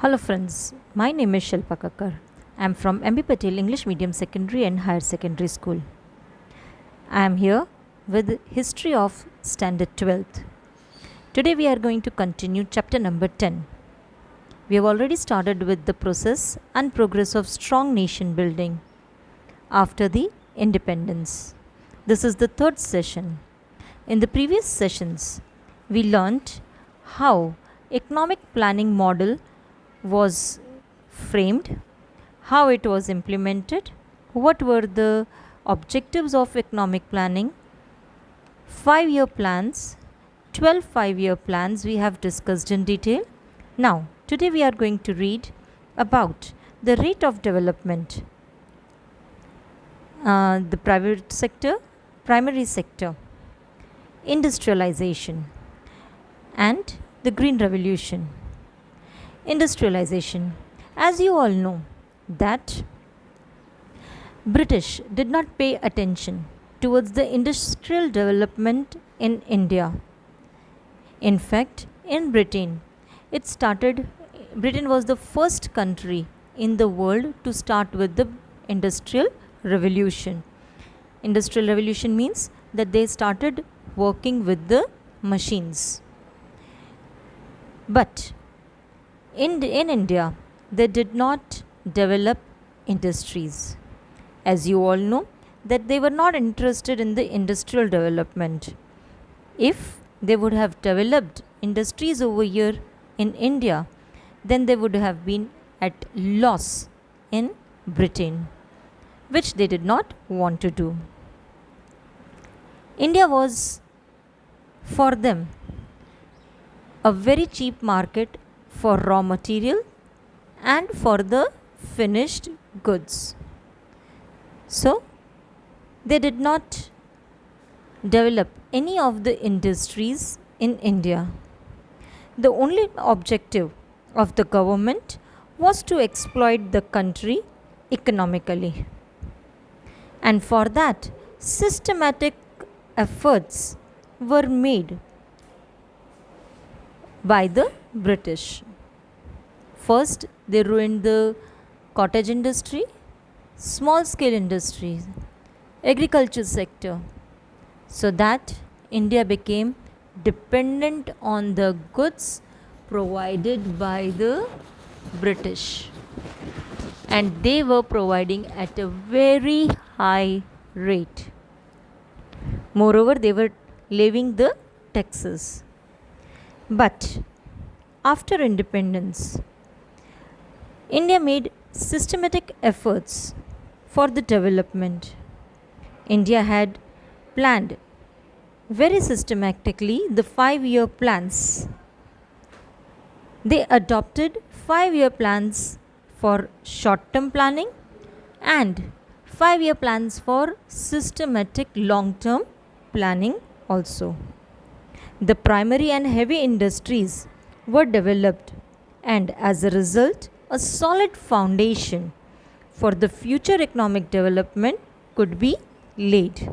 Hello friends, my name is Shilpa Kakkar. I am from MB Patel English Medium Secondary and Higher Secondary School. I am here with History of Standard 12th. Today we are going to continue chapter number 10. We have already started with the process and progress of strong nation building after the independence. This is the third session. In the previous sessions, we learnt how economic planning model was framed, how it was implemented, what were the objectives of economic planning, 5-year plans, 12 5-year plans we have discussed in detail. Now, today we are going to read about the rate of development, the private sector, primary sector, industrialization, and the Green Revolution. Industrialization. As you all know that British did not pay attention towards the industrial development in India. In fact, in Britain was the first country in the world to start with the industrial revolution. Industrial revolution means that they started working with the machines. But in India, they did not develop industries. As you all know, that they were not interested in the industrial development. If they would have developed industries over here in India, then they would have been at loss in Britain, which they did not want to do. India was for them a very cheap market for raw material and for the finished goods. So, they did not develop any of the industries in India. The only objective of the government was to exploit the country economically. And for that, systematic efforts were made by the British. First, they ruined the cottage industry, small scale industries, agriculture sector, so that India became dependent on the goods provided by the British. And they were providing at a very high rate. Moreover, they were levying the taxes. But after independence, India made systematic efforts for the development. India had planned very systematically the 5-year plans. They adopted 5-year plans for short term planning and 5-year plans for systematic long term planning also. The primary and heavy industries were developed, and as a result, a solid foundation for the future economic development could be laid.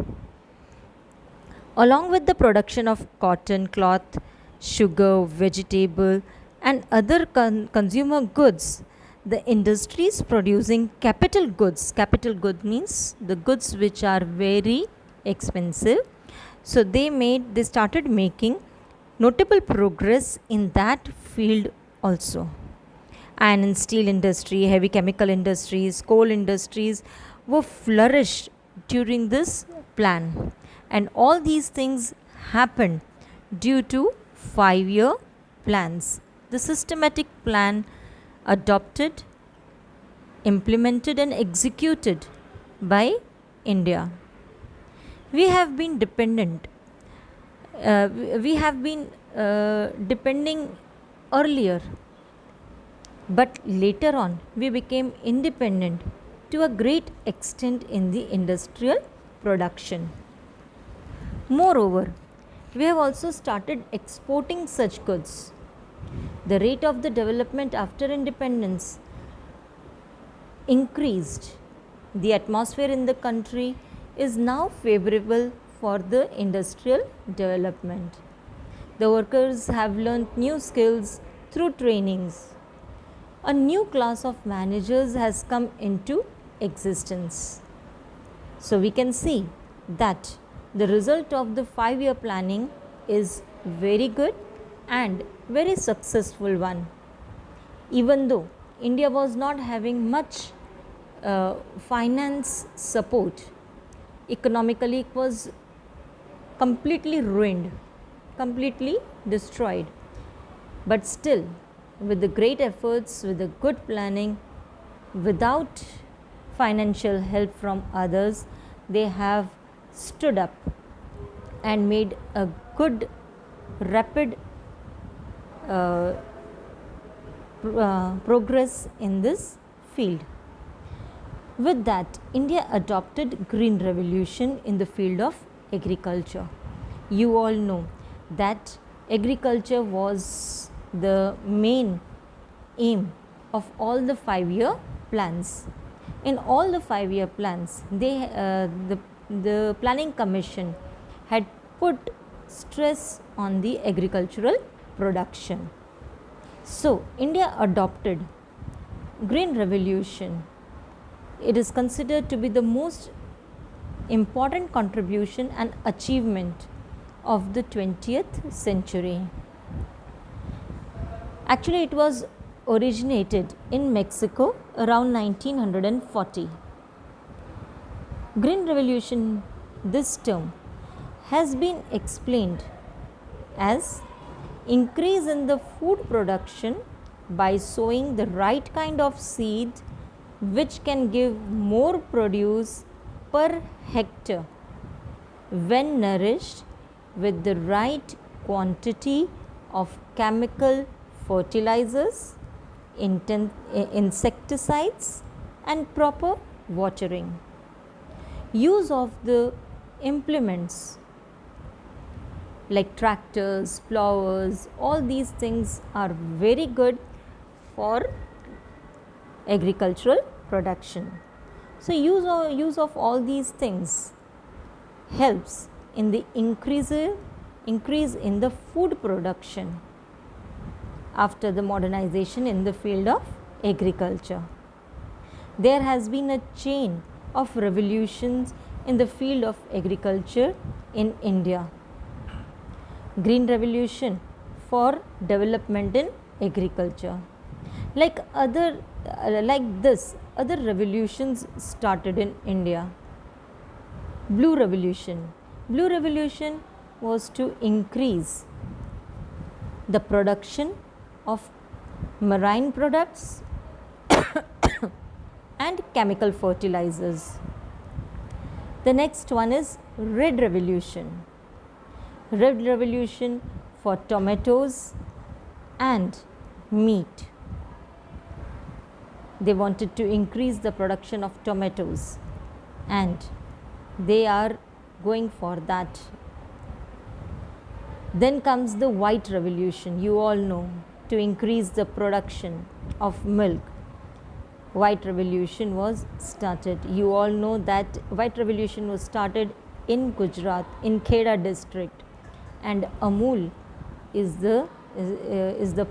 Along with the production of cotton, cloth, sugar, vegetable, and other consumer goods, the industries producing capital good means the goods which are very expensive. So they started making notable progress in that field also. Iron and steel industry, heavy chemical industries, coal industries were flourished during this plan. And all these things happened due to 5-year plans. The systematic plan adopted, implemented and executed by India. We have been dependent. Depending earlier, but later on we became independent to a great extent in the industrial production. Moreover, we have also started exporting such goods. The rate of the development after independence increased. The atmosphere in the country is now favorable for the industrial development. The workers have learnt new skills through trainings. a new class of managers has come into existence. So we can see that the result of the 5-year planning is very good and very successful one. Even though India was not having much finance support, economically it was completely ruined, completely destroyed. But still, with the great efforts, with the good planning, without financial help from others, they have stood up and made a good, rapid progress in this field. With that, India adopted green revolution in the field of agriculture. You all know that agriculture was the main aim of all the 5-year plans. In all the 5-year plans, the Planning Commission had put stress on the agricultural production. So, India adopted green revolution. It is considered to be the most important contribution and achievement of the 20th century. Actually, it was originated in Mexico around 1940. Green revolution, this term, has been explained as increase in the food production by sowing the right kind of seed which can give more produce per hectare when nourished with the right quantity of chemical fertilizers, insecticides and proper watering. Use of the implements like tractors, plovers, all these things are very good for agricultural production. So, use of all these things helps in the increase in the food production after the modernization in the field of agriculture. There has been a chain of revolutions in the field of agriculture in India. Green revolution for development in agriculture. Like this, other revolutions started in India. Blue revolution. Blue revolution was to increase the production of marine products and chemical fertilizers. The next one is red revolution. Red revolution for tomatoes and meat. They wanted to increase the production of tomatoes and they are going for that. Then comes the white revolution, you all know, to increase the production of milk. White revolution was started. You all know that white revolution was started in Gujarat, in Kheda district, and Amul is the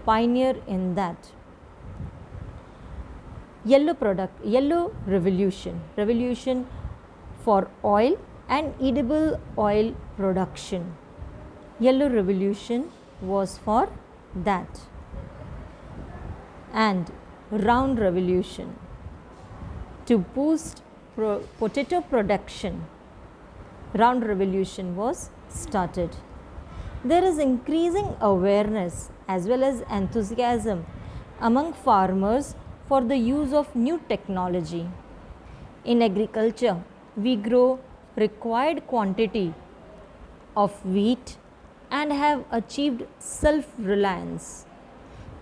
pioneer in that. Yellow revolution for oil and edible oil production. Yellow revolution was for that. And round revolution to boost potato production. Round revolution was started. There is increasing awareness as well as enthusiasm among farmers for the use of new technology. In agriculture, we grow required quantity of wheat and have achieved self-reliance.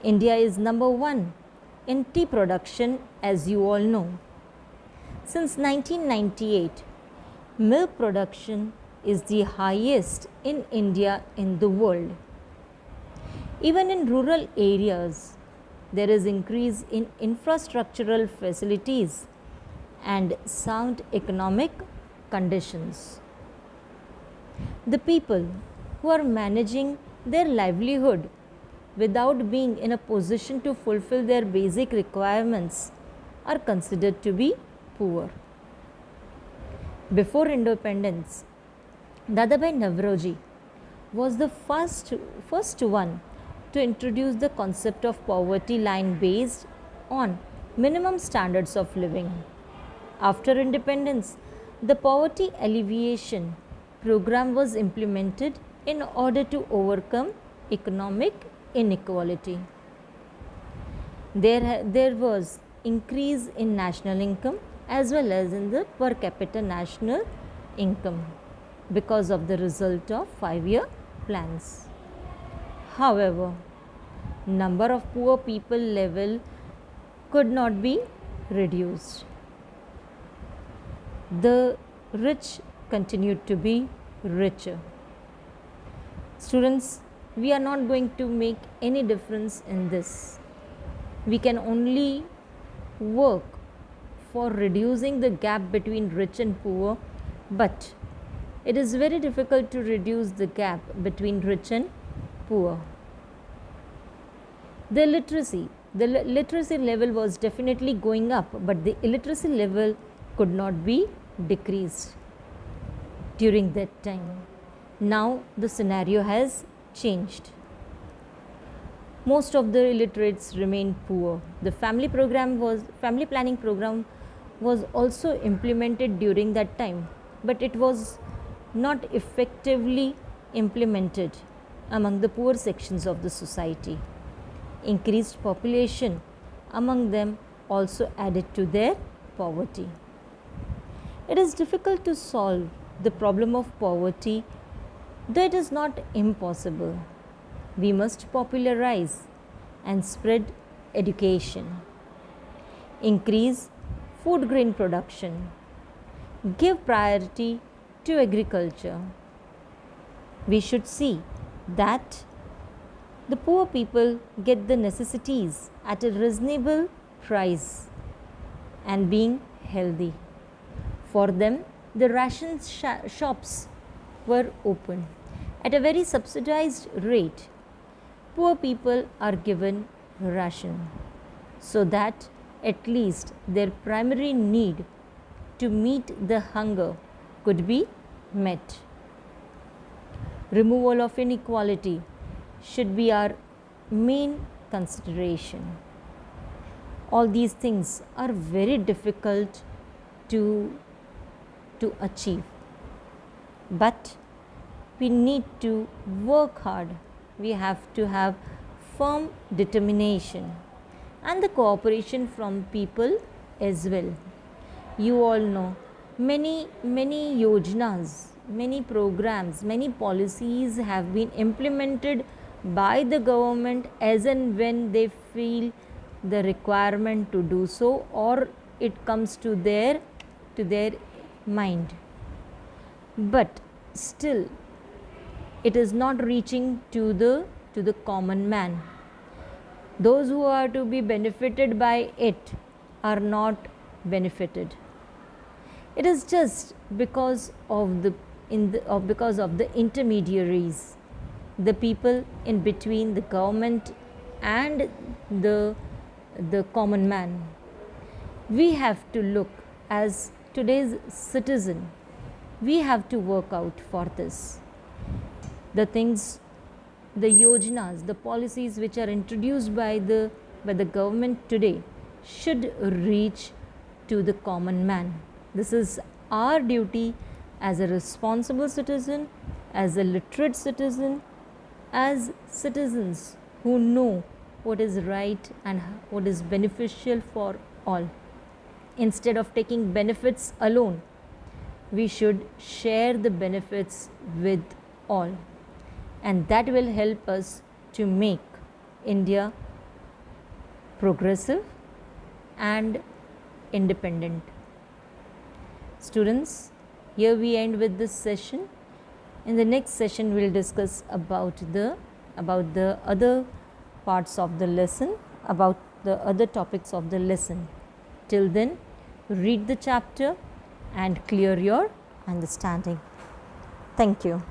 India is number 1 in tea production, as you all know. Since 1998, milk production is the highest in India in the world. Even in rural areas, there is increase in infrastructural facilities and sound economic conditions. The people who are managing their livelihood without being in a position to fulfill their basic requirements are considered to be poor. Before independence, Dadabhai Navroji was the first one to introduce the concept of poverty line based on minimum standards of living. After independence, the poverty alleviation program was implemented in order to overcome economic inequality. There was increase in national income as well as in the per capita national income because of the result of 5-year plans. However, number of poor people level could not be reduced. The rich continued to be richer. Students, we are not going to make any difference in this. We can only work for reducing the gap between rich and poor, but it is very difficult to reduce the gap between rich and poor. The literacy level was definitely going up, but the illiteracy level could not be decreased during that time. Now the scenario has changed. Most of the illiterates remain poor. The family planning program was also implemented during that time, but it was not effectively implemented among the poor sections of the society. Increased population among them also added to their poverty. It is difficult to solve the problem of poverty, though it is not impossible. We must popularize and spread education, increase food grain production, give priority to agriculture. We should see that the poor people get the necessities at a reasonable price and being healthy. For them, the ration shops were open at a very subsidized rate. Poor people are given ration so that at least their primary need to meet the hunger could be met. Removal of inequality should be our main consideration. All these things are very difficult to achieve, but we need to work hard. We have to have firm determination and the cooperation from people as well. You all know many yojnas, many programs, many policies have been implemented by the government as and when they feel the requirement to do so, or it comes to their mind, but still it is not reaching to the common man. Those who are to be benefited by it are not benefited. It is just because of the intermediaries, the people in between the government and the common man. We have to look as today's citizen. We have to work out for this. The things, the yojanas, the policies which are introduced by the government today should reach to the common man. This is our duty as a responsible citizen, as a literate citizen, as citizens who know what is right and what is beneficial for all. Instead of taking benefits alone, we should share the benefits with all, and that will help us to make India progressive and independent. Students, here we end with this session. In the next session, we will discuss about the other parts of the lesson, about the other topics of the lesson. Till then, read the chapter and clear your understanding. Thank you.